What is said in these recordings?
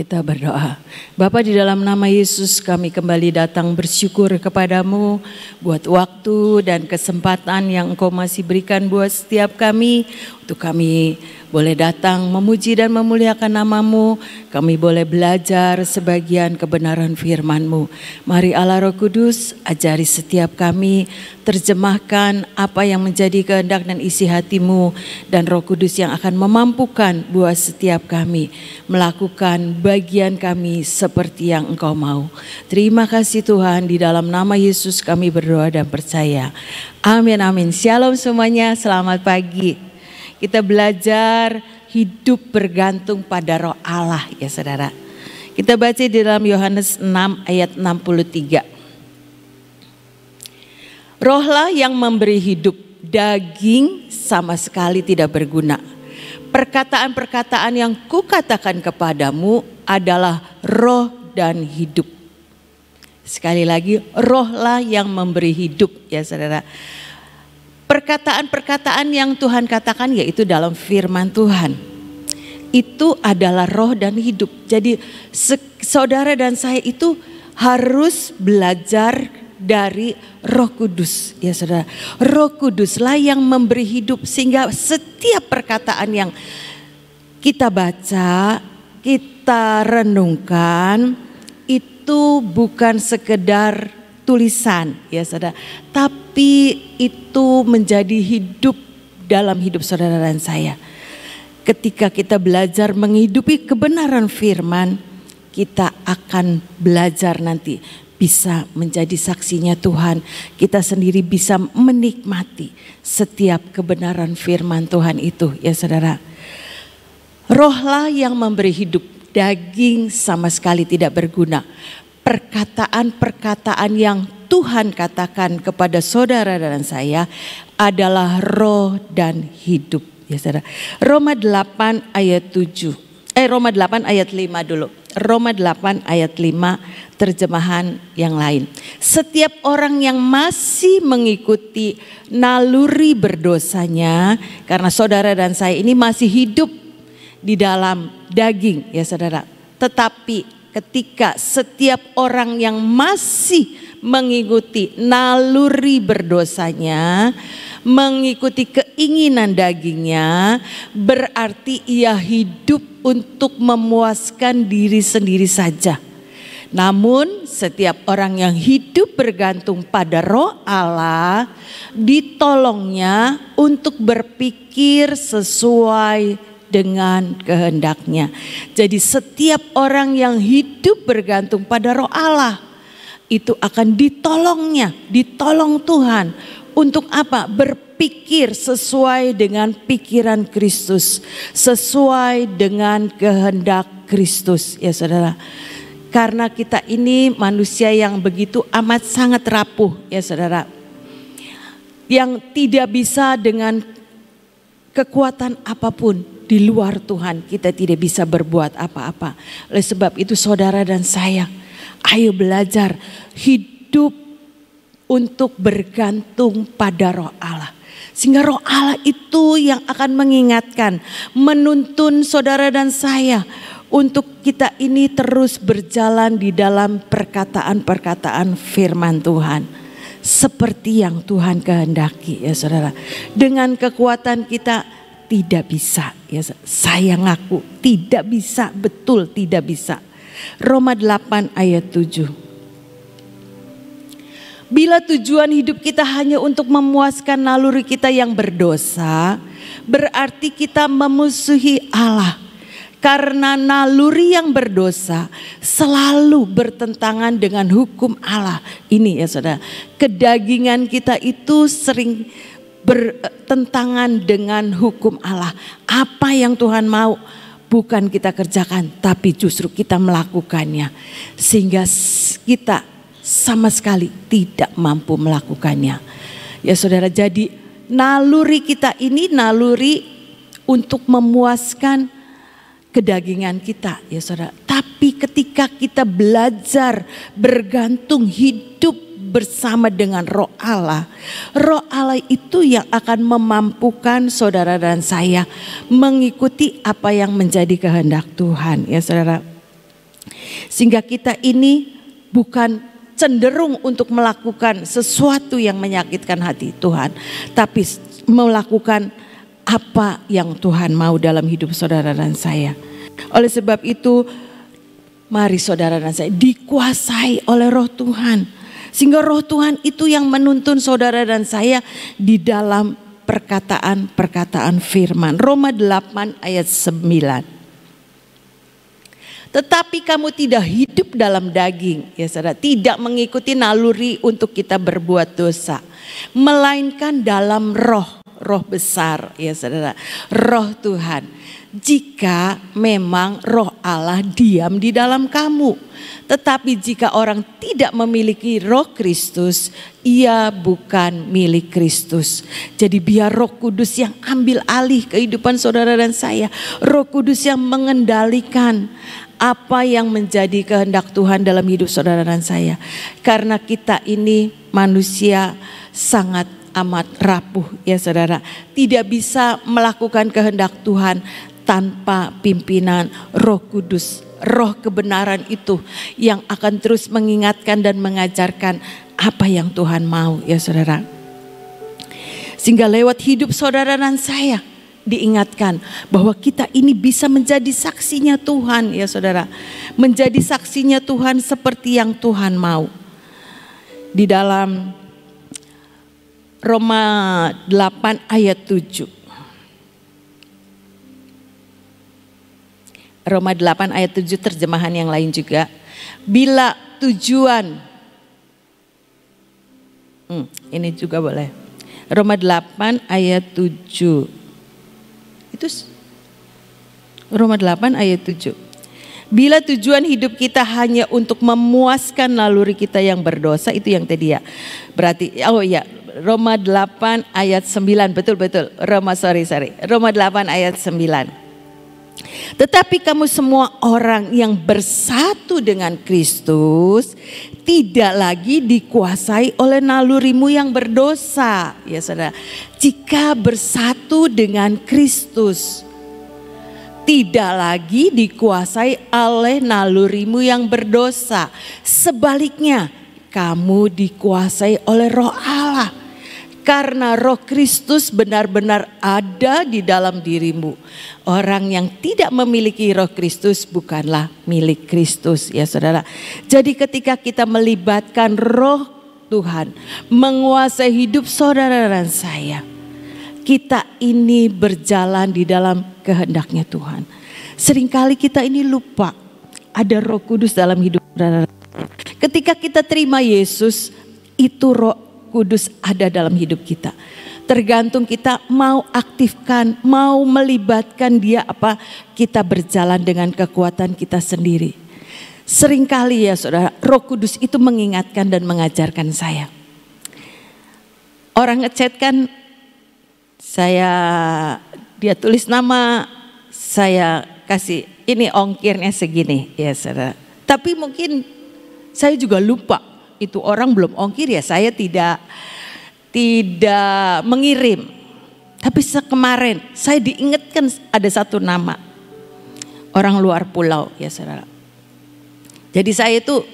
Kita berdoa. Bapa, di dalam nama Yesus kami kembali datang bersyukur kepadamu buat waktu dan kesempatan yang Engkau masih berikan buat setiap kami. Untuk kami boleh datang memuji dan memuliakan namamu. Kami boleh belajar sebagian kebenaran firman-Mu. Mari Allah Roh Kudus ajari setiap kami, terjemahkan apa yang menjadi kehendak dan isi hati-Mu. Dan Roh Kudus yang akan memampukan buat setiap kami melakukan bagian kami seperti yang Engkau mau. Terima kasih Tuhan, di dalam nama Yesus kami berdoa dan percaya. Amin, amin. Shalom semuanya, selamat pagi. Kita belajar hidup bergantung pada Roh Allah ya saudara. Kita baca di dalam Yohanes 6 ayat 63. Rohlah yang memberi hidup, daging sama sekali tidak berguna. Perkataan-perkataan yang kukatakan kepadamu adalah roh dan hidup. Sekali lagi, rohlah yang memberi hidup ya saudara. Perkataan-perkataan yang Tuhan katakan yaitu dalam firman Tuhan. Itu adalah roh dan hidup. Jadi saudara dan saya itu harus belajar dari Roh Kudus ya saudara. Roh Kuduslah yang memberi hidup sehingga setiap perkataan yang kita baca, kita renungkan itu bukan sekedar tulisan ya saudara, tapi itu menjadi hidup dalam hidup saudara dan saya. Ketika kita belajar menghidupi kebenaran firman, kita akan belajar nanti bisa menjadi saksinya Tuhan. Kita sendiri bisa menikmati setiap kebenaran firman Tuhan itu ya saudara. Rohlah yang memberi hidup, daging sama sekali tidak berguna. Perkataan-perkataan yang Tuhan katakan kepada saudara dan saya adalah roh dan hidup ya saudara. Roma 8 ayat 5 dulu. Roma 8 ayat 5 terjemahan yang lain. Setiap orang yang masih mengikuti naluri berdosanya, karena saudara dan saya ini masih hidup di dalam daging ya saudara. Tetapi ketika setiap orang yang masih mengikuti naluri berdosanya, mengikuti keinginan dagingnya, berarti ia hidup untuk memuaskan diri sendiri saja. Namun setiap orang yang hidup bergantung pada Roh Allah, ditolongnya untuk berpikir sesuai dengan kehendaknya. Jadi setiap orang yang hidup bergantung pada Roh Allah itu akan ditolong Tuhan. Untuk apa? Berpikir sesuai dengan pikiran Kristus, sesuai dengan kehendak Kristus ya saudara. Karena kita ini manusia yang begitu amat sangat rapuh ya saudara. Yang tidak bisa dengan kekuatan apapun di luar Tuhan, kita tidak bisa berbuat apa-apa. Oleh sebab itu saudara dan saya, ayo belajar hidup untuk bergantung pada Roh Allah. Sehingga Roh Allah itu yang akan mengingatkan, menuntun saudara dan saya untuk kita ini terus berjalan di dalam perkataan-perkataan firman Tuhan. Seperti yang Tuhan kehendaki ya saudara. Dengan kekuatan kita tidak bisa ya, saya ngaku tidak bisa, betul tidak bisa. Roma 8 ayat 7. Bila tujuan hidup kita hanya untuk memuaskan naluri kita yang berdosa, berarti kita memusuhi Allah. Karena naluri yang berdosa selalu bertentangan dengan hukum Allah. Ini ya saudara, kedagingan kita itu sering bertentangan dengan hukum Allah. Apa yang Tuhan mau bukan kita kerjakan, tapi justru kita melakukannya. Sehingga kita sama sekali tidak mampu melakukannya. Ya saudara, jadi naluri kita ini naluri untuk memuaskan kedagingan kita ya saudara. Tapi ketika kita belajar bergantung hidup bersama dengan Roh Allah itu yang akan memampukan saudara dan saya mengikuti apa yang menjadi kehendak Tuhan ya saudara. Sehingga kita ini bukan cenderung untuk melakukan sesuatu yang menyakitkan hati Tuhan, tapi melakukan apa yang Tuhan mau dalam hidup saudara dan saya. Oleh sebab itu, mari saudara dan saya dikuasai oleh Roh Tuhan. Sehingga Roh Tuhan itu yang menuntun saudara dan saya di dalam perkataan-perkataan firman. Roma 8 ayat 9. Tetapi kamu tidak hidup dalam daging, ya saudara, tidak mengikuti naluri untuk kita berbuat dosa, melainkan dalam roh besar, ya saudara, Roh Tuhan. Jika memang Roh Allah diam di dalam kamu. Tetapi jika orang tidak memiliki Roh Kristus, ia bukan milik Kristus. Jadi biar Roh Kudus yang ambil alih kehidupan saudara dan saya. Roh Kudus yang mengendalikan apa yang menjadi kehendak Tuhan dalam hidup saudara dan saya. Karena kita ini manusia sangat amat rapuh, ya saudara. Tidak bisa melakukan kehendak Tuhan tanpa pimpinan Roh Kudus, Roh kebenaran itu yang akan terus mengingatkan dan mengajarkan apa yang Tuhan mau, ya saudara. Sehingga lewat hidup saudara dan saya diingatkan bahwa kita ini bisa menjadi saksinya Tuhan, ya saudara. Menjadi saksinya Tuhan seperti yang Tuhan mau. Di dalam Roma 8 ayat 7. Roma 8 ayat 7 terjemahan yang lain juga. Bila tujuan, ini juga boleh. Roma 8 ayat 7. Itu Roma 8 ayat 7. Bila tujuan hidup kita hanya untuk memuaskan naluri kita yang berdosa, itu yang tadi ya. Berarti, Roma 8 ayat 9, betul. Roma 8 ayat 9. Tetapi kamu semua orang yang bersatu dengan Kristus tidak lagi dikuasai oleh nalurimu yang berdosa, ya saudara. Jika bersatu dengan Kristus, tidak lagi dikuasai oleh nalurimu yang berdosa. Sebaliknya, kamu dikuasai oleh Roh Allah. Karena Roh Kristus benar-benar ada di dalam dirimu. Orang yang tidak memiliki Roh Kristus bukanlah milik Kristus, ya saudara. Jadi ketika kita melibatkan Roh Tuhan menguasai hidup saudara dan saya, kita ini berjalan di dalam kehendaknya Tuhan. Seringkali kita ini lupa ada Roh Kudus dalam hidup saudara. Ketika kita terima Yesus, itu Roh Kudus ada dalam hidup kita. Tergantung kita mau aktifkan, mau melibatkan dia apa, kita berjalan dengan kekuatan kita sendiri. Seringkali ya saudara, Roh Kudus itu mengingatkan dan mengajarkan saya. Orang ngechat kan, dia tulis nama, saya kasih ini ongkirnya segini, ya saudara. Tapi mungkin saya juga lupa. Itu orang belum ongkir, ya saya tidak mengirim. Tapi kemarin saya diingatkan ada satu nama, orang luar pulau, ya saudara. Jadi saya itu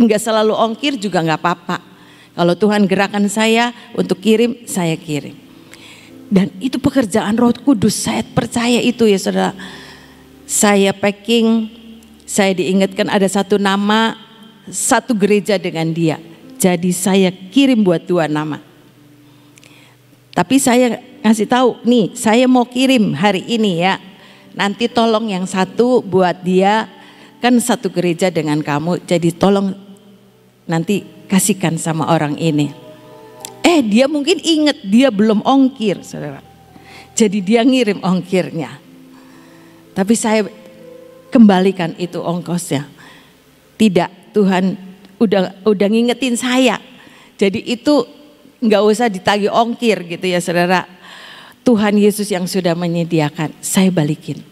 enggak selalu ongkir juga enggak apa-apa. Kalau Tuhan gerakan saya untuk kirim, saya kirim. Dan itu pekerjaan Roh Kudus, saya percaya itu, ya saudara. Saya packing, saya diingatkan ada satu nama, satu gereja dengan dia. Jadi saya kirim buat 2 nama. Tapi saya ngasih tahu, nih saya mau kirim hari ini ya. Nanti tolong yang satu buat dia, kan satu gereja dengan kamu. Jadi tolong nanti kasihkan sama orang ini. Dia mungkin ingat dia belum ongkir, saudara. Jadi dia ngirim ongkirnya. Tapi saya kembalikan itu ongkosnya. Tidak. Tuhan udah ngingetin saya. Jadi itu nggak usah ditagih ongkir gitu ya saudara. Tuhan Yesus yang sudah menyediakan, saya balikin.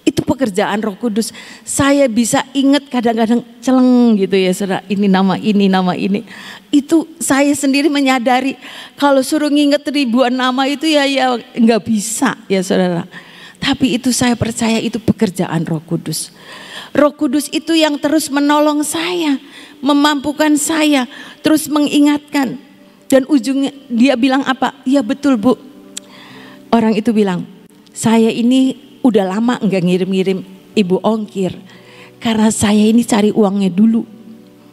Itu pekerjaan Roh Kudus. Saya bisa ingat kadang-kadang celeng gitu ya saudara. Ini nama ini. Itu saya sendiri menyadari kalau suruh nginget ribuan nama itu ya nggak bisa ya saudara. Tapi itu saya percaya itu pekerjaan Roh Kudus. Roh Kudus itu yang terus menolong saya, memampukan saya, terus mengingatkan. Dan ujungnya dia bilang apa? Iya betul Bu. Orang itu bilang, saya ini udah lama enggak ngirim-ngirim Ibu ongkir. Karena saya ini cari uangnya dulu.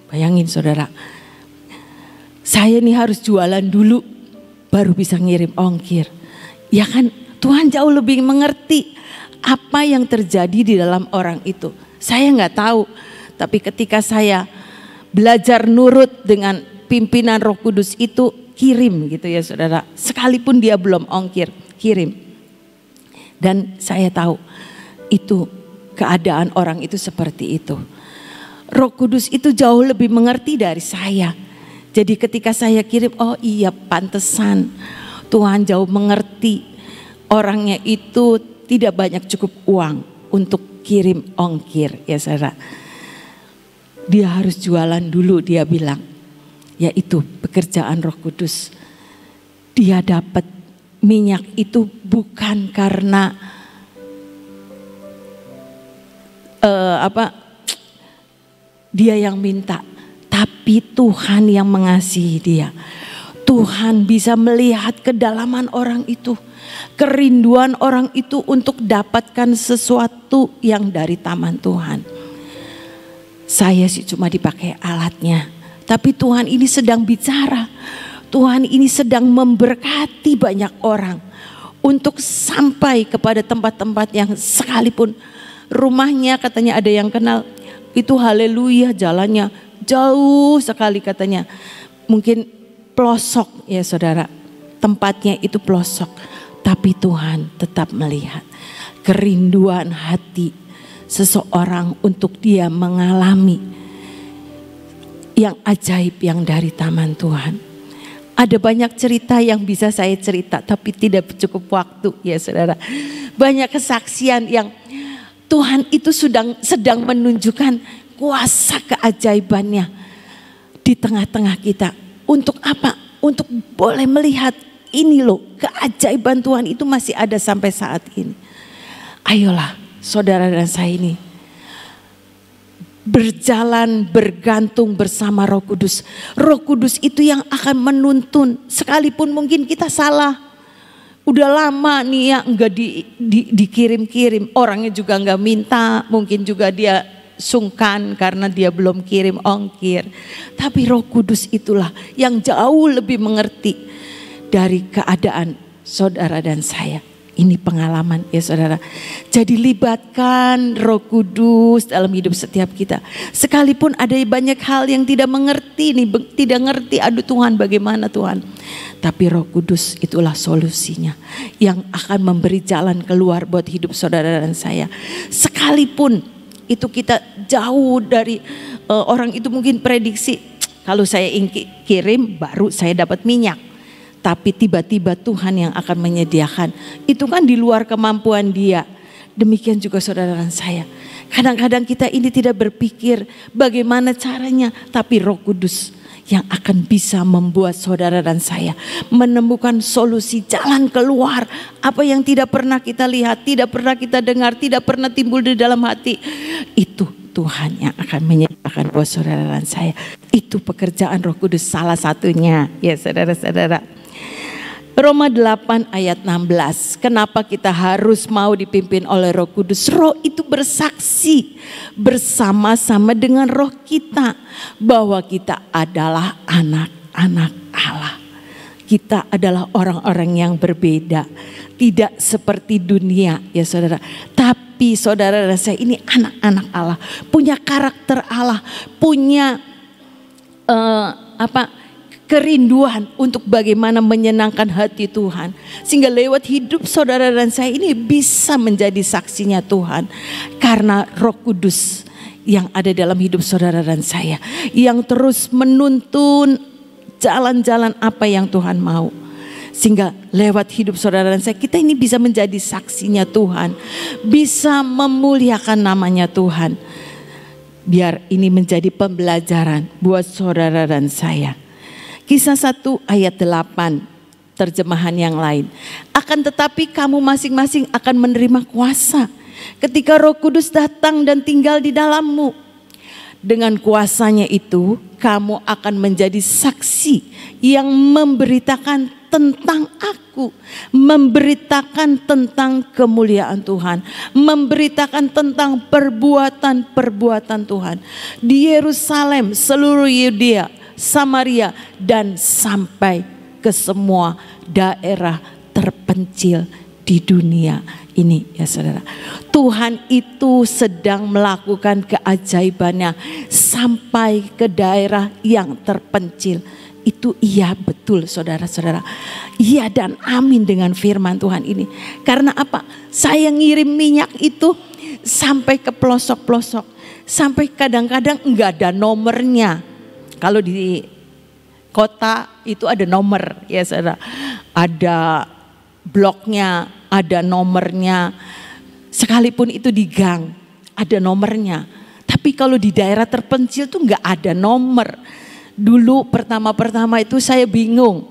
Bayangin saudara, saya ini harus jualan dulu baru bisa ngirim ongkir. Ya kan, Tuhan jauh lebih mengerti apa yang terjadi di dalam orang itu. Saya nggak tahu, tapi ketika saya belajar nurut dengan pimpinan Roh Kudus itu, kirim gitu ya saudara. Sekalipun dia belum ongkir, kirim. Dan saya tahu itu keadaan orang itu seperti itu. Roh Kudus itu jauh lebih mengerti dari saya. Jadi ketika saya kirim, oh iya pantesan Tuhan jauh mengerti. Orangnya itu tidak banyak cukup uang untuk kirim ongkir ya saudara. Dia harus jualan dulu dia bilang. Yaitu pekerjaan Roh Kudus. Dia dapat minyak itu bukan karena dia yang minta, tapi Tuhan yang mengasihi dia. Tuhan bisa melihat kedalaman orang itu, kerinduan orang itu untuk dapatkan sesuatu yang dari taman Tuhan. Saya sih cuma dipakai alatnya, tapi Tuhan ini sedang bicara. Tuhan ini sedang memberkati banyak orang untuk sampai kepada tempat-tempat yang sekalipun rumahnya katanya ada yang kenal, itu haleluya jalannya jauh sekali katanya. Mungkin pelosok ya saudara, tempatnya itu pelosok. Tapi Tuhan tetap melihat kerinduan hati seseorang untuk dia mengalami yang ajaib yang dari taman Tuhan. Ada banyak cerita yang bisa saya cerita tapi tidak cukup waktu ya saudara. Banyak kesaksian yang Tuhan itu sedang menunjukkan kuasa keajaibannya di tengah-tengah kita. Untuk apa? Untuk boleh melihat ini loh, keajaiban Tuhan itu masih ada sampai saat ini. Ayolah saudara dan saya ini berjalan bergantung bersama Roh Kudus. Roh Kudus itu yang akan menuntun sekalipun mungkin kita salah. Udah lama nih ya enggak dikirim-kirim, orangnya juga enggak minta, mungkin juga dia sungkan karena dia belum kirim ongkir. Tapi Roh Kudus itulah yang jauh lebih mengerti dari keadaan saudara dan saya. Ini pengalaman ya saudara. Jadi libatkan Roh Kudus dalam hidup setiap kita. Sekalipun ada banyak hal yang tidak mengerti nih, tidak ngerti, aduh Tuhan bagaimana Tuhan. Tapi Roh Kudus itulah solusinya yang akan memberi jalan keluar buat hidup saudara dan saya. Sekalipun itu kita jauh dari orang itu mungkin prediksi kalau saya kirim baru saya dapat minyak. Tapi tiba-tiba Tuhan yang akan menyediakan. Itu kan di luar kemampuan dia. Demikian juga saudara dan saya. Kadang-kadang kita ini tidak berpikir bagaimana caranya. Tapi Roh Kudus yang akan bisa membuat saudara dan saya menemukan solusi jalan keluar. Apa yang tidak pernah kita lihat, tidak pernah kita dengar, tidak pernah timbul di dalam hati. Itu Tuhan yang akan menyediakan buat saudara dan saya. Itu pekerjaan Roh Kudus salah satunya. Ya saudara-saudara. Roma 8 ayat 16. Kenapa kita harus mau dipimpin oleh Roh Kudus? Roh itu bersaksi bersama-sama dengan roh kita bahwa kita adalah anak-anak Allah. Kita adalah orang-orang yang berbeda, tidak seperti dunia ya saudara. Tapi saudara dan saya ini anak-anak Allah, punya karakter Allah, punya kerinduan untuk bagaimana menyenangkan hati Tuhan. Sehingga lewat hidup saudara dan saya ini bisa menjadi saksinya Tuhan. Karena Roh Kudus yang ada dalam hidup saudara dan saya. Yang terus menuntun jalan-jalan apa yang Tuhan mau. Sehingga lewat hidup saudara dan saya kita ini bisa menjadi saksinya Tuhan. Bisa memuliakan namanya Tuhan. Biar ini menjadi pembelajaran buat saudara dan saya. Kisah 1 ayat 8 terjemahan yang lain. Akan tetapi kamu masing-masing akan menerima kuasa ketika Roh Kudus datang dan tinggal di dalammu, dengan kuasanya itu kamu akan menjadi saksi yang memberitakan tentang aku, memberitakan tentang kemuliaan Tuhan, memberitakan tentang perbuatan-perbuatan Tuhan di Yerusalem, seluruh Yudea, Samaria, dan sampai ke semua daerah terpencil di dunia ini, ya saudara. Tuhan itu sedang melakukan keajaibannya sampai ke daerah yang terpencil. Itu iya betul saudara-saudara. Iya dan amin dengan firman Tuhan ini. Karena apa? Saya ngirim minyak itu sampai ke pelosok-pelosok. Sampai kadang-kadang enggak ada nomornya. Kalau di kota itu ada nomor, ya saudara. Ada bloknya, ada nomornya. Sekalipun itu di gang, ada nomornya. Tapi kalau di daerah terpencil tuh enggak ada nomor. Dulu pertama-pertama itu saya bingung.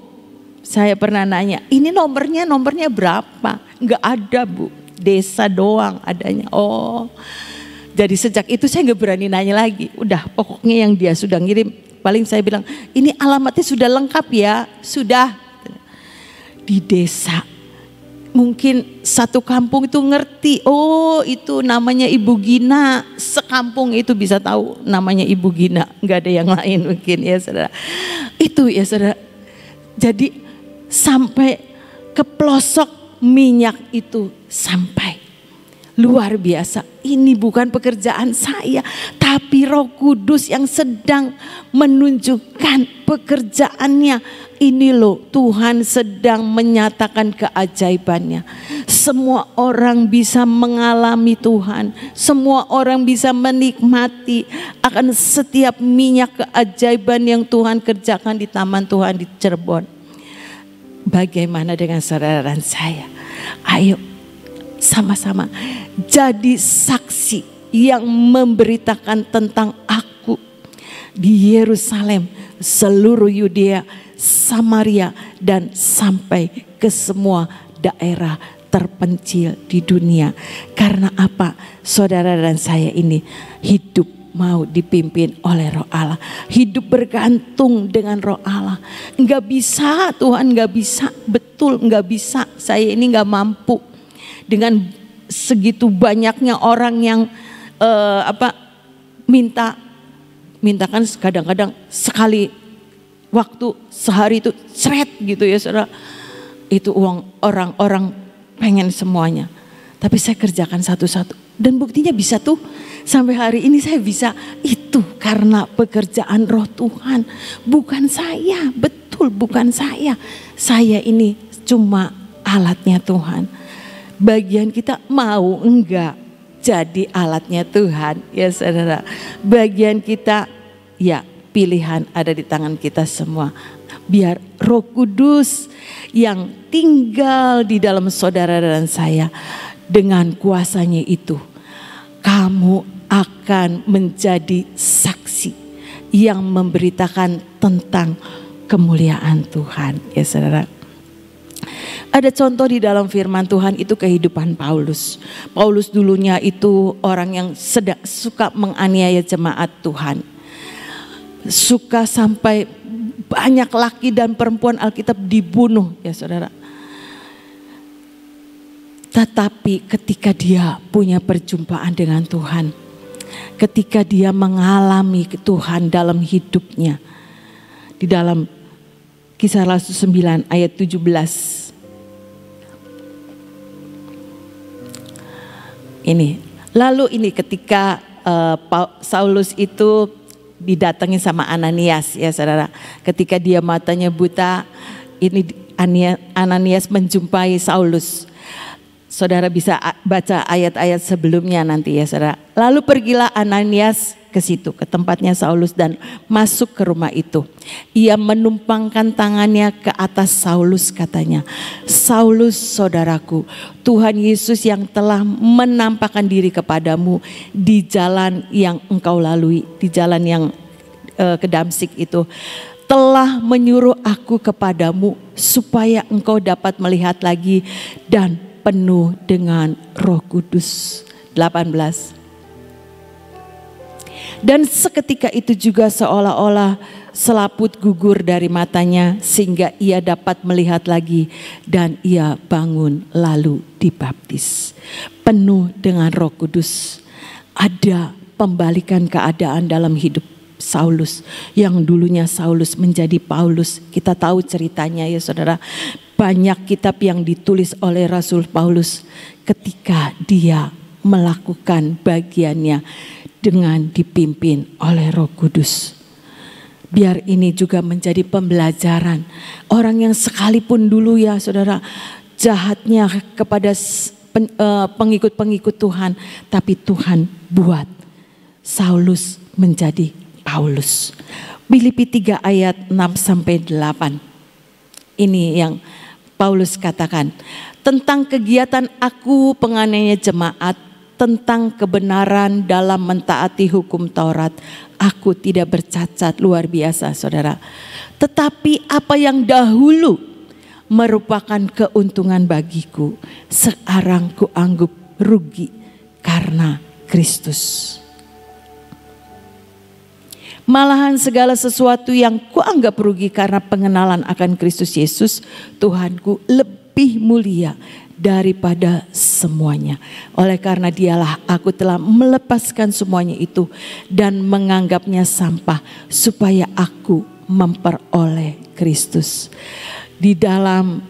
Saya pernah nanya, ini nomornya berapa? Enggak ada Bu, desa doang adanya. Oh, jadi sejak itu saya enggak berani nanya lagi. Udah pokoknya yang dia sudah ngirim, paling saya bilang, ini alamatnya sudah lengkap ya? Sudah. Di desa. Mungkin satu kampung itu ngerti, oh itu namanya Ibu Gina. Sekampung itu bisa tahu namanya Ibu Gina, nggak ada yang lain mungkin ya saudara. Itu ya saudara. Jadi sampai ke pelosok minyak itu sampai. Luar biasa, ini bukan pekerjaan saya, tapi Roh Kudus yang sedang menunjukkan pekerjaannya. Ini loh, Tuhan sedang menyatakan keajaibannya. Semua orang bisa mengalami Tuhan, semua orang bisa menikmati akan setiap minyak keajaiban yang Tuhan kerjakan di Taman Tuhan di Cirebon. Bagaimana dengan saudara dan saya? Ayo sama-sama jadi saksi yang memberitakan tentang aku di Yerusalem, seluruh Yudea, Samaria, dan sampai ke semua daerah terpencil di dunia. Karena apa? Saudara dan saya ini hidup mau dipimpin oleh Roh Allah, hidup bergantung dengan Roh Allah. Enggak bisa Tuhan, enggak bisa, betul enggak bisa. Saya ini enggak mampu. Dengan segitu banyaknya orang yang mintakan kadang-kadang sekali waktu sehari itu seret gitu ya saudara. Itu uang orang-orang pengen semuanya. Tapi saya kerjakan satu-satu. Dan buktinya bisa tuh. Sampai hari ini saya bisa. Itu karena pekerjaan Roh Tuhan. Bukan saya. Betul bukan saya. Saya ini cuma alatnya Tuhan. Bagian kita mau enggak jadi alatnya Tuhan. Ya saudara. Bagian kita ya pilihan ada di tangan kita semua. Biar Roh Kudus yang tinggal di dalam saudara dan saya, dengan kuasanya itu kamu akan menjadi saksi yang memberitakan tentang kemuliaan Tuhan. Ya saudara. Ada contoh di dalam firman Tuhan itu kehidupan Paulus. Paulus dulunya itu orang yang suka menganiaya jemaat Tuhan. Suka sampai banyak laki dan perempuan Alkitab dibunuh ya saudara. Tetapi ketika dia punya perjumpaan dengan Tuhan, ketika dia mengalami Tuhan dalam hidupnya, di dalam Kisah Rasul 9 ayat 17. Ini, lalu ini ketika Saulus itu didatangi sama Ananias ya saudara. Ketika dia matanya buta, ini Ananias menjumpai Saulus. Saudara bisa baca ayat-ayat sebelumnya nanti ya saudara. Lalu pergilah Ananias ke situ, ke tempatnya Saulus dan masuk ke rumah itu. Ia menumpangkan tangannya ke atas Saulus katanya, Saulus saudaraku, Tuhan Yesus yang telah menampakkan diri kepadamu di jalan yang engkau lalui, di jalan yang ke Damsik itu, telah menyuruh aku kepadamu supaya engkau dapat melihat lagi dan penuh dengan Roh Kudus. 18. Dan seketika itu juga seolah-olah selaput gugur dari matanya sehingga ia dapat melihat lagi dan ia bangun lalu dibaptis. Penuh dengan Roh Kudus. Ada pembalikan keadaan dalam hidup Saulus. Yang dulunya Saulus menjadi Paulus. Kita tahu ceritanya ya saudara. Banyak kitab yang ditulis oleh Rasul Paulus ketika dia melakukan bagiannya dengan dipimpin oleh Roh Kudus. Biar ini juga menjadi pembelajaran. Orang yang sekalipun dulu ya saudara jahatnya kepada pengikut-pengikut Tuhan. Tapi Tuhan buat Saulus menjadi Paulus. Filipi 3 ayat 6-8. Ini yang Paulus katakan. Tentang kegiatan aku penganiaya jemaat. Tentang kebenaran dalam mentaati hukum Taurat, aku tidak bercacat, luar biasa saudara. Tetapi apa yang dahulu merupakan keuntungan bagiku, sekarang kuanggap rugi karena Kristus. Malahan segala sesuatu yang kuanggap rugi karena pengenalan akan Kristus Yesus, Tuhanku, lebih mulia daripada semuanya. Oleh karena dialah aku telah melepaskan semuanya itu dan menganggapnya sampah supaya aku memperoleh Kristus. Di dalam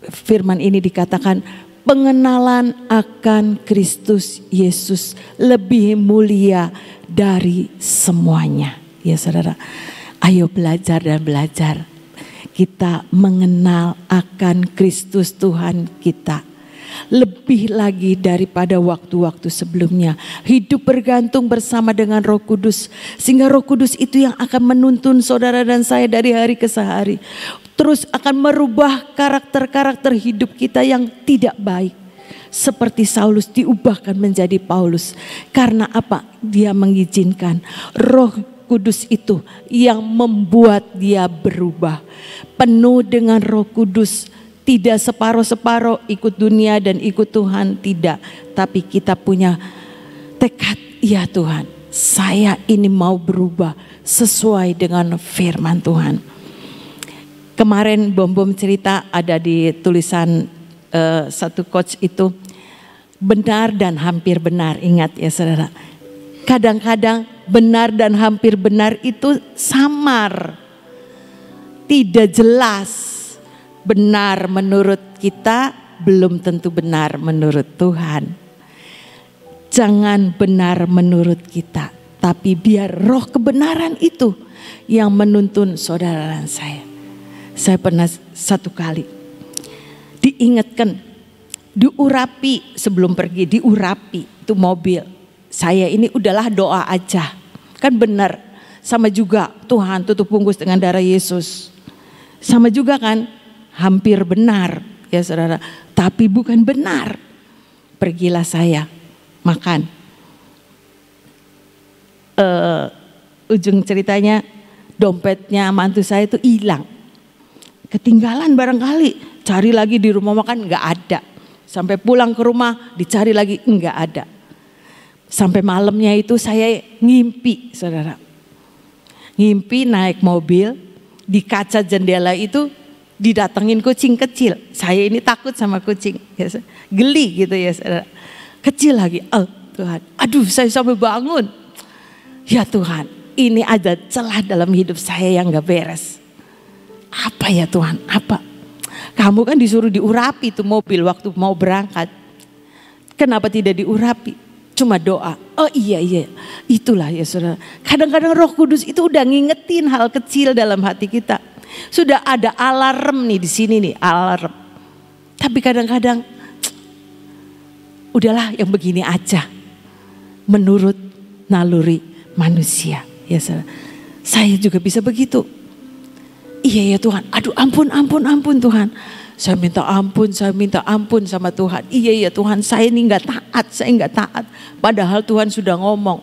firman ini dikatakan pengenalan akan Kristus Yesus lebih mulia dari semuanya. Ya saudara, ayo belajar dan belajar. Kita mengenal akan Kristus Tuhan kita. Lebih lagi daripada waktu-waktu sebelumnya. Hidup bergantung bersama dengan Roh Kudus. Sehingga Roh Kudus itu yang akan menuntun saudara dan saya dari hari ke hari. Terus akan merubah karakter-karakter hidup kita yang tidak baik. Seperti Saulus diubahkan menjadi Paulus. Karena apa? Dia mengizinkan Roh Kudus itu yang membuat dia berubah. Penuh dengan Roh Kudus. Tidak separuh-separuh ikut dunia dan ikut Tuhan. Tidak. Tapi kita punya tekad. Ya Tuhan, saya ini mau berubah sesuai dengan firman Tuhan. Kemarin Bom-Bom cerita ada di tulisan satu coach itu. Benar dan hampir benar. Ingat ya saudara. Kadang-kadang benar dan hampir benar itu samar. Tidak jelas. Benar menurut kita belum tentu benar menurut Tuhan. Jangan benar menurut kita. Tapi biar roh kebenaran itu yang menuntun saudara dan saya. Saya pernah satu kali diingatkan. Diurapi sebelum pergi. Diurapi itu mobil. Saya ini udahlah doa aja. Kan benar. Sama juga Tuhan tutup bungkus dengan darah Yesus. Sama juga kan. Hampir benar ya saudara. Tapi bukan benar. Pergilah saya makan. Ujung ceritanya dompetnya mantu saya itu hilang. Ketinggalan barangkali. Cari lagi di rumah makan nggak ada. Sampai pulang ke rumah dicari lagi nggak ada. Sampai malamnya itu saya ngimpi saudara. Ngimpi naik mobil, di kaca jendela itu didatengin kucing kecil. Saya ini takut sama kucing. Ya, geli gitu ya saudara. Kecil lagi, oh Tuhan. Aduh saya sampai bangun. Ya Tuhan, ini ada celah dalam hidup saya yang gak beres. Apa ya Tuhan, apa? Kamu kan disuruh diurapi tuh mobil waktu mau berangkat. Kenapa tidak diurapi? Cuma doa. Oh iya, itulah ya saudara. Kadang-kadang Roh Kudus itu udah ngingetin hal kecil dalam hati kita. Sudah ada alarm nih di sini nih, alarm. Tapi kadang-kadang udahlah yang begini aja. Menurut naluri manusia. Ya saudara. Saya juga bisa begitu. Iya ya Tuhan, aduh ampun Tuhan. Saya minta ampun sama Tuhan. Iya ya Tuhan, saya ini gak taat. Padahal Tuhan sudah ngomong.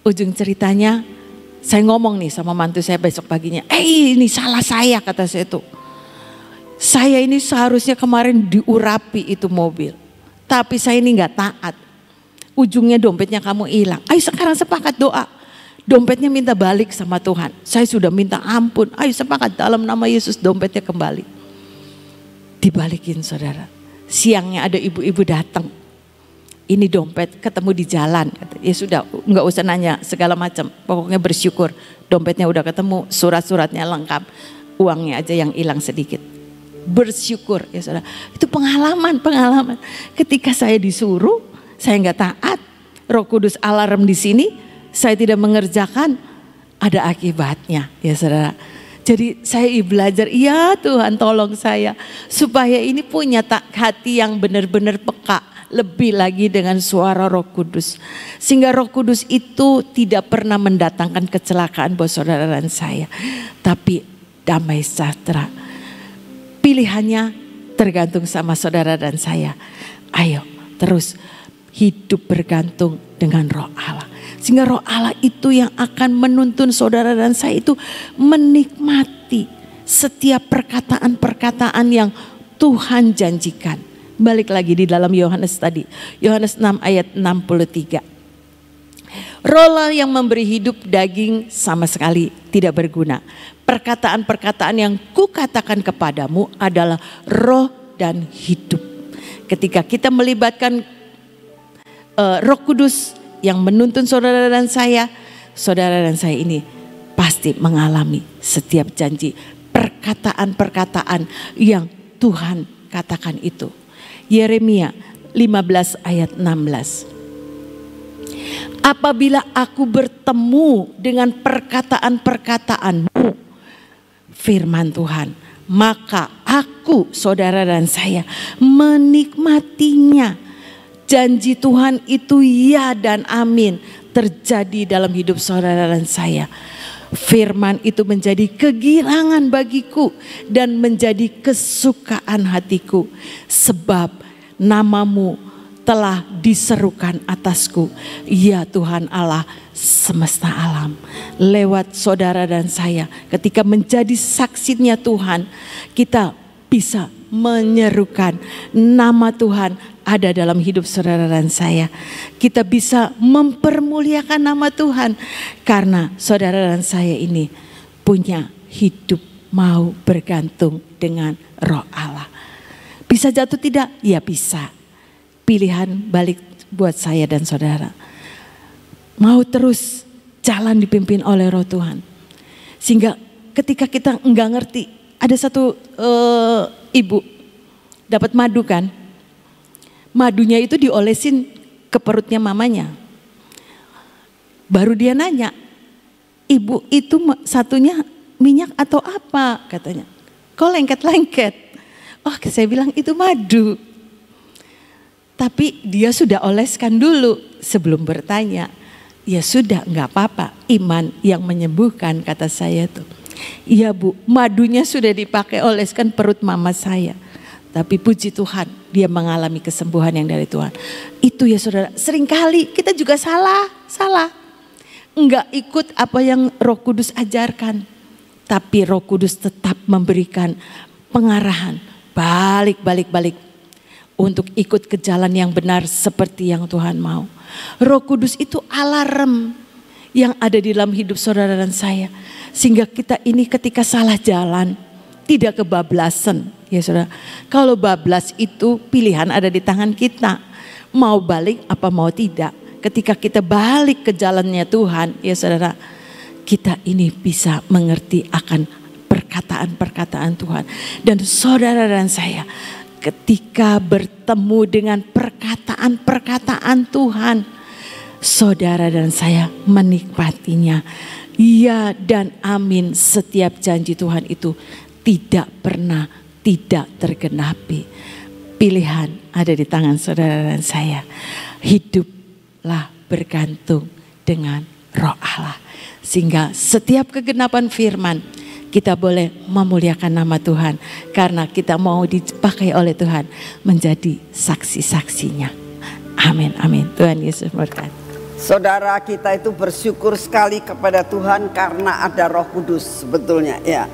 Ujung ceritanya, saya ngomong nih sama mantu saya besok paginya. Ini salah saya kata saya tuh. Saya ini seharusnya kemarin diurapi itu mobil. tapi saya ini nggak taat. Ujungnya dompetnya kamu hilang. Ayo sekarang sepakat doa. Dompetnya minta balik sama Tuhan. Saya sudah minta ampun. Ayo sepakat dalam nama Yesus dompetnya kembali. Dibalikin saudara. Siangnya ada ibu-ibu datang. Ini dompet ketemu di jalan. Ya sudah, nggak usah nanya segala macam. Pokoknya bersyukur. Dompetnya udah ketemu, surat-suratnya lengkap. Uangnya aja yang hilang sedikit. Bersyukur ya saudara. Itu pengalaman. Ketika saya disuruh, saya nggak taat. Roh Kudus alarm di sini, saya tidak mengerjakan. Ada akibatnya ya saudara. Jadi saya belajar, ya Tuhan tolong saya supaya ini punya hati yang benar-benar peka. Lebih lagi dengan suara Roh Kudus. Sehingga Roh Kudus itu tidak pernah mendatangkan kecelakaan buat saudara dan saya. Tapi damai sejahtera. Pilihannya tergantung sama saudara dan saya. Ayo terus hidup bergantung dengan Roh Allah. Sehingga Roh Allah itu yang akan menuntun saudara dan saya itu menikmati setiap perkataan-perkataan yang Tuhan janjikan. Balik lagi di dalam Yohanes tadi. Yohanes 6 ayat 63. Roh yang memberi hidup, daging sama sekali tidak berguna. Perkataan-perkataan yang kukatakan kepadamu adalah roh dan hidup. Ketika kita melibatkan Roh Kudus yang menuntun saudara dan saya ini pasti mengalami setiap janji. Perkataan-perkataan yang Tuhan katakan itu. Yeremia 15 ayat 16. Apabila aku bertemu dengan perkataan-perkataanmu, firman Tuhan, maka aku, saudara dan saya, menikmatinya. Janji Tuhan itu ya dan amin terjadi dalam hidup saudara dan saya. Firman itu menjadi kegirangan bagiku dan menjadi kesukaan hatiku. Sebab namamu telah diserukan atasku. Ya Tuhan Allah semesta alam. Lewat saudara dan saya, ketika menjadi saksinya Tuhan, kita bisa menyerukan nama Tuhan ada dalam hidup saudara dan saya. Kita bisa mempermuliakan nama Tuhan karena saudara dan saya ini punya hidup mau bergantung dengan Roh Allah. Bisa jatuh tidak? Ya bisa. Pilihan balik buat saya dan saudara. Mau terus jalan dipimpin oleh Roh Tuhan. Sehingga ketika kita enggak ngerti, ada satu ibu dapat madu kan. Madunya itu diolesin ke perutnya mamanya. Baru dia nanya, ibu itu satunya minyak atau apa katanya. Kok lengket-lengket? Oh saya bilang itu madu. Tapi dia sudah oleskan dulu sebelum bertanya. Ya sudah nggak apa-apa, iman yang menyembuhkan kata saya tuh. Iya bu, madunya sudah dipakai oleskan perut mama saya. Tapi puji Tuhan dia mengalami kesembuhan yang dari Tuhan. Itu ya saudara, seringkali kita juga salah. Enggak ikut apa yang Roh Kudus ajarkan. Tapi Roh Kudus tetap memberikan pengarahan. Balik. Untuk ikut ke jalan yang benar seperti yang Tuhan mau. Roh Kudus itu alarm yang ada di dalam hidup saudara dan saya. Sehingga kita ini ketika salah jalan tidak kebablasan. Ya saudara, kalau bablas itu pilihan ada di tangan kita. Mau balik apa mau tidak. Ketika kita balik ke jalannya Tuhan, ya saudara, kita ini bisa mengerti akan perkataan-perkataan Tuhan. Dan saudara dan saya, ketika bertemu dengan perkataan-perkataan Tuhan, saudara dan saya menikmatinya. Ya dan amin, setiap janji Tuhan itu tidak pernah tidak tergenapi. Pilihan ada di tangan saudara dan saya. Hiduplah bergantung dengan Roh Allah. Sehingga setiap kegenapan firman kita boleh memuliakan nama Tuhan. Karena kita mau dipakai oleh Tuhan menjadi saksi-saksinya. Amin. Tuhan Yesus berkati. Saudara, kita itu bersyukur sekali kepada Tuhan karena ada Roh Kudus sebetulnya ya.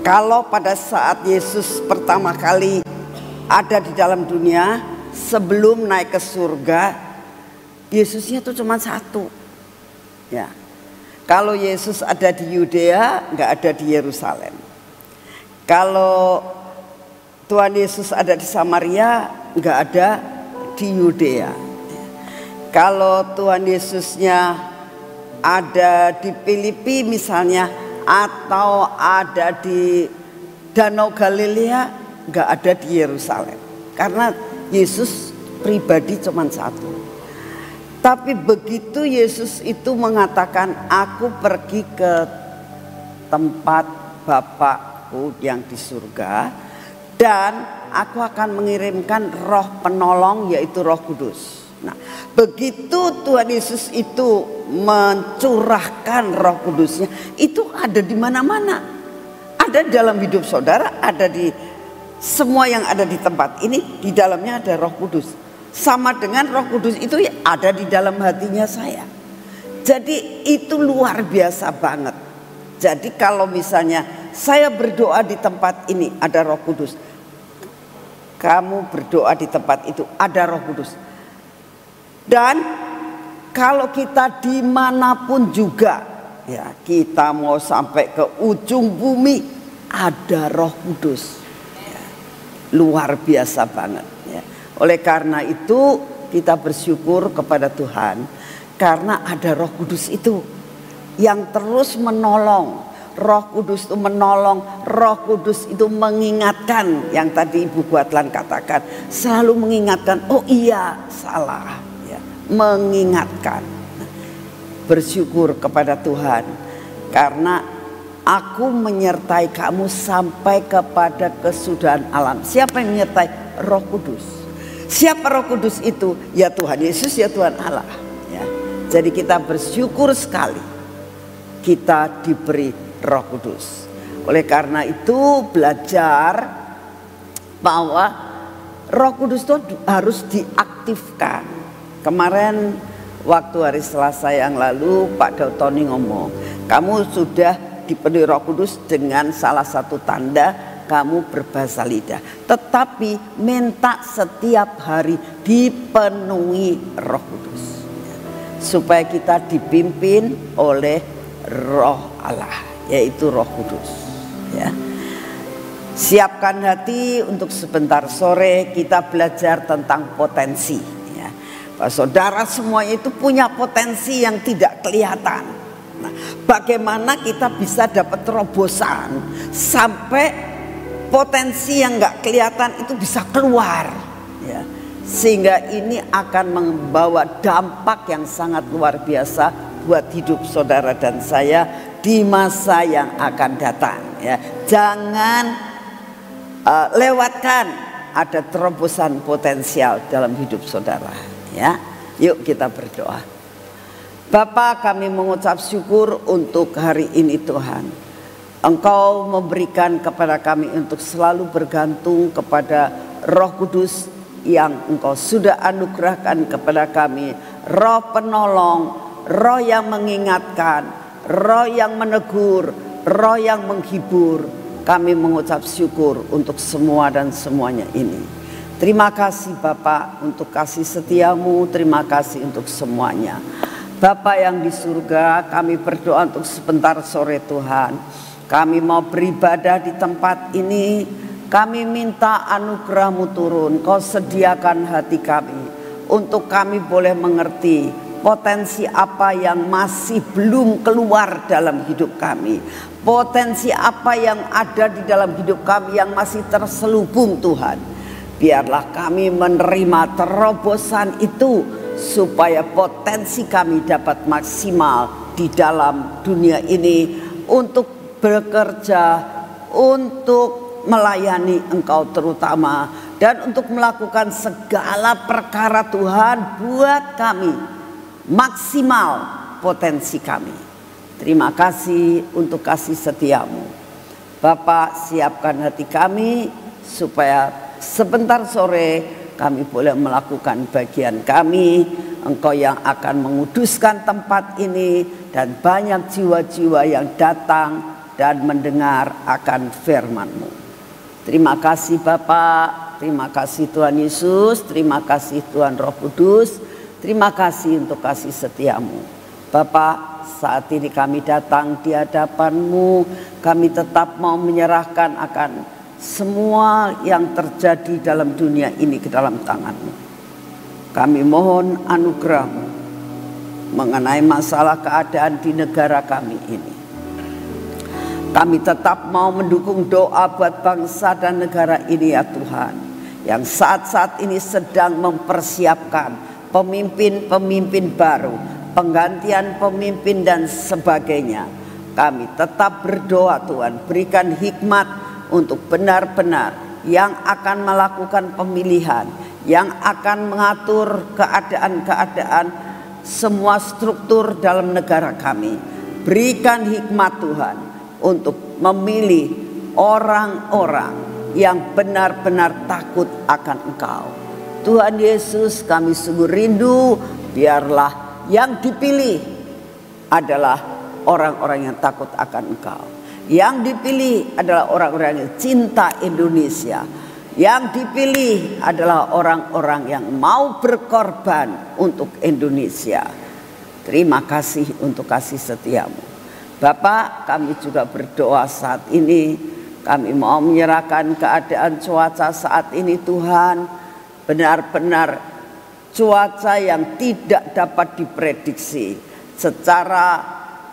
Kalau pada saat Yesus pertama kali ada di dalam dunia, sebelum naik ke surga, Yesusnya itu cuma satu. Ya, kalau Yesus ada di Yudea, nggak ada di Yerusalem. Kalau Tuhan Yesus ada di Samaria, nggak ada di Yudea. Kalau Tuhan Yesusnya ada di Filipi misalnya, atau ada di Danau Galilea, nggak ada di Yerusalem. Karena Yesus pribadi cuma satu. Tapi begitu Yesus itu mengatakan, aku pergi ke tempat Bapakku yang di surga, dan aku akan mengirimkan roh penolong, yaitu Roh Kudus. Nah, begitu Tuhan Yesus itu mencurahkan Roh Kudusnya, itu ada di mana-mana. Ada dalam hidup saudara, ada di semua yang ada di tempat ini, di dalamnya ada Roh Kudus. Sama dengan Roh Kudus itu ada di dalam hatinya saya. Jadi itu luar biasa banget. Jadi kalau misalnya saya berdoa di tempat ini ada Roh Kudus, kamu berdoa di tempat itu ada Roh Kudus. Dan kalau kita dimanapun juga, ya kita mau sampai ke ujung bumi, ada Roh Kudus. Ya, luar biasa banget. Ya. Oleh karena itu kita bersyukur kepada Tuhan, karena ada Roh Kudus itu yang terus menolong. Roh Kudus itu menolong, Roh Kudus itu mengingatkan, yang tadi Ibu Guatlan katakan, selalu mengingatkan, oh iya salah, ya, mengingatkan. Bersyukur kepada Tuhan karena aku menyertai kamu sampai kepada kesudahan alam. Siapa yang menyertai? Roh Kudus. Siapa Roh Kudus itu? Ya Tuhan Yesus, ya Tuhan Allah. Ya. Jadi kita bersyukur sekali kita diberi Roh Kudus. Oleh karena itu belajar bahwa Roh Kudus itu harus diaktifkan. Kemarin waktu hari Selasa yang lalu Pak Dautoni ngomong, kamu sudah dipenuhi Roh Kudus dengan salah satu tanda kamu berbahasa lidah. Tetapi minta setiap hari dipenuhi Roh Kudus, supaya kita dipimpin oleh Roh Allah, yaitu Roh Kudus. Ya. Siapkan hati untuk sebentar sore kita belajar tentang potensi. Ya. Saudara semuanya itu punya potensi yang tidak kelihatan. Nah, bagaimana kita bisa dapat terobosan sampai potensi yang nggak kelihatan itu bisa keluar, ya. Sehingga ini akan membawa dampak yang sangat luar biasa buat hidup saudara dan saya di masa yang akan datang. Ya. Jangan lewatkan ada terobosan potensial dalam hidup saudara. Ya, yuk kita berdoa. Bapa, kami mengucap syukur untuk hari ini Tuhan. Engkau memberikan kepada kami untuk selalu bergantung kepada Roh Kudus yang Engkau sudah anugerahkan kepada kami. Roh penolong, Roh yang mengingatkan, Roh yang menegur, Roh yang menghibur. Kami mengucap syukur untuk semua dan semuanya ini. Terima kasih Bapak untuk kasih setiamu, terima kasih untuk semuanya. Bapak yang di surga, kami berdoa untuk sebentar sore Tuhan. Kami mau beribadah di tempat ini. Kami minta anugerah-Mu turun. Kau sediakan hati kami untuk kami boleh mengerti potensi apa yang masih belum keluar dalam hidup kami. Potensi apa yang ada di dalam hidup kami yang masih terselubung Tuhan. Biarlah kami menerima terobosan itu supaya potensi kami dapat maksimal di dalam dunia ini untuk bekerja, untuk melayani Engkau terutama, dan untuk melakukan segala perkara Tuhan buat kami maksimal potensi kami. Terima kasih untuk kasih setiamu Bapak. Siapkan hati kami supaya sebentar sore kami boleh melakukan bagian kami. Engkau yang akan menguduskan tempat ini, dan banyak jiwa-jiwa yang datang dan mendengar akan firman-Mu. Terima kasih Bapak, terima kasih Tuhan Yesus, terima kasih Tuhan Roh Kudus, terima kasih untuk kasih setiamu. Bapak, saat ini kami datang di hadapan-Mu, kami tetap mau menyerahkan akan semua yang terjadi dalam dunia ini ke dalam tangan-Mu. Kami mohon anugerah-Mu mengenai masalah keadaan di negara kami ini. Kami tetap mau mendukung doa buat bangsa dan negara ini ya Tuhan, yang saat-saat ini sedang mempersiapkan pemimpin-pemimpin baru, penggantian pemimpin dan sebagainya. Kami tetap berdoa Tuhan, berikan hikmat untuk benar-benar yang akan melakukan pemilihan, yang akan mengatur keadaan-keadaan semua struktur dalam negara kami. Berikan hikmat Tuhan untuk memilih orang-orang yang benar-benar takut akan Engkau. Tuhan Yesus, kami sungguh rindu, biarlah yang dipilih adalah orang-orang yang takut akan Engkau. Yang dipilih adalah orang-orang yang cinta Indonesia. Yang dipilih adalah orang-orang yang mau berkorban untuk Indonesia. Terima kasih untuk kasih setiamu. Bapak, kami juga berdoa saat ini. Kami mau menyerahkan keadaan cuaca saat ini Tuhan. Benar-benar cuaca yang tidak dapat diprediksi. Secara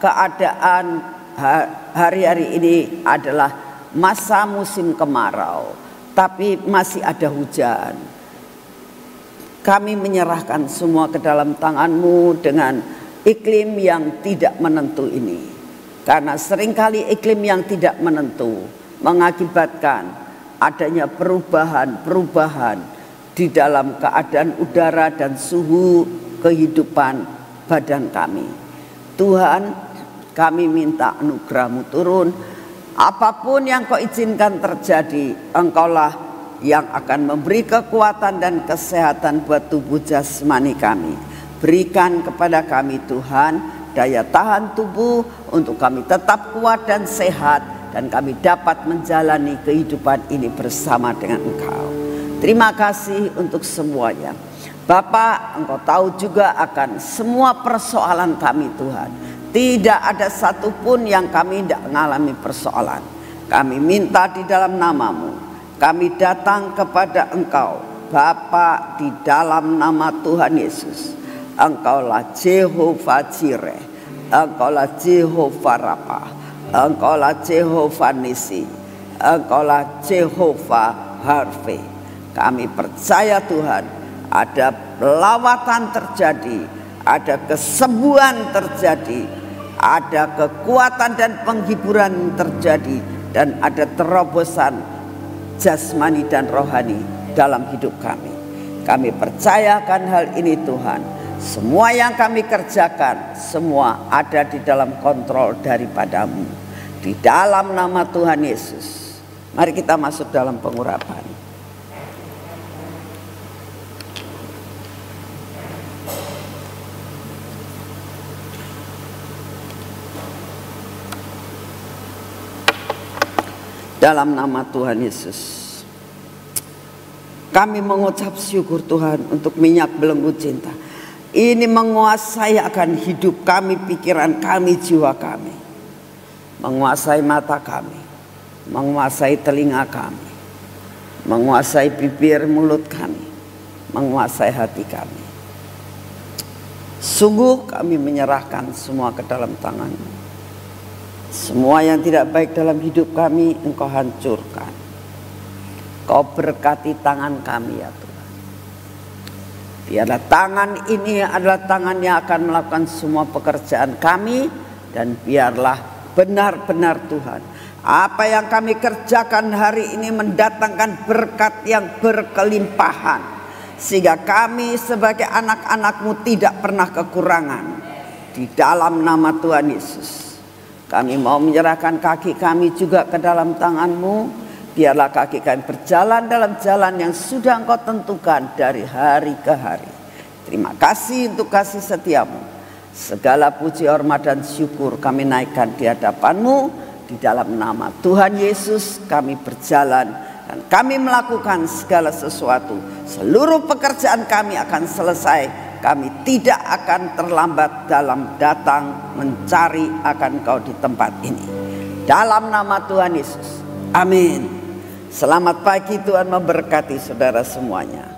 keadaan hari-hari ini adalah masa musim kemarau, tapi masih ada hujan. Kami menyerahkan semua ke dalam tangan-Mu dengan iklim yang tidak menentu ini. Karena seringkali iklim yang tidak menentu mengakibatkan adanya perubahan-perubahan di dalam keadaan udara dan suhu kehidupan badan kami. Tuhan, kami minta anugerah-Mu turun. Apapun yang Kau izinkan terjadi, Engkaulah yang akan memberi kekuatan dan kesehatan buat tubuh jasmani kami. Berikan kepada kami Tuhan daya tahan tubuh untuk kami tetap kuat dan sehat, dan kami dapat menjalani kehidupan ini bersama dengan Engkau. Terima kasih untuk semuanya. Bapak, Engkau tahu juga akan semua persoalan kami Tuhan. Tidak ada satupun yang kami tidak mengalami persoalan. Kami minta di dalam nama-Mu. Kami datang kepada Engkau Bapa di dalam nama Tuhan Yesus. Engkaulah Jehovah Jireh, Engkaulah Jehovah Rafa, Engkaulah Jehovah Nisi, Engkaulah Jehovah Harve. Kami percaya Tuhan, ada lawatan terjadi, ada kesembuhan terjadi, ada kekuatan dan penghiburan terjadi, dan ada terobosan jasmani dan rohani dalam hidup kami. Kami percayakan hal ini Tuhan. Semua yang kami kerjakan, semua ada di dalam kontrol daripada-Mu. Di dalam nama Tuhan Yesus. Mari kita masuk dalam pengurapan. Dalam nama Tuhan Yesus, kami mengucap syukur Tuhan untuk minyak belenggu cinta. Ini menguasai akan hidup kami, pikiran kami, jiwa kami. Menguasai mata kami, menguasai telinga kami, menguasai bibir mulut kami, menguasai hati kami. Sungguh kami menyerahkan semua ke dalam tangan-Mu. Semua yang tidak baik dalam hidup kami Engkau hancurkan. Kau berkati tangan kami ya Tuhan. Biarlah tangan ini adalah tangan yang akan melakukan semua pekerjaan kami. Dan biarlah benar-benar Tuhan, apa yang kami kerjakan hari ini mendatangkan berkat yang berkelimpahan, sehingga kami sebagai anak-anak-Mu tidak pernah kekurangan. Di dalam nama Tuhan Yesus, kami mau menyerahkan kaki kami juga ke dalam tangan-Mu. Biarlah kaki kami berjalan dalam jalan yang sudah Engkau tentukan dari hari ke hari. Terima kasih untuk kasih setiamu. Segala puji, hormat dan syukur kami naikkan di hadapan-Mu. Di dalam nama Tuhan Yesus kami berjalan dan kami melakukan segala sesuatu. Seluruh pekerjaan kami akan selesai. Kami tidak akan terlambat dalam datang mencari akan Kau di tempat ini. Dalam nama Tuhan Yesus. Amin. Selamat pagi, Tuhan memberkati saudara semuanya.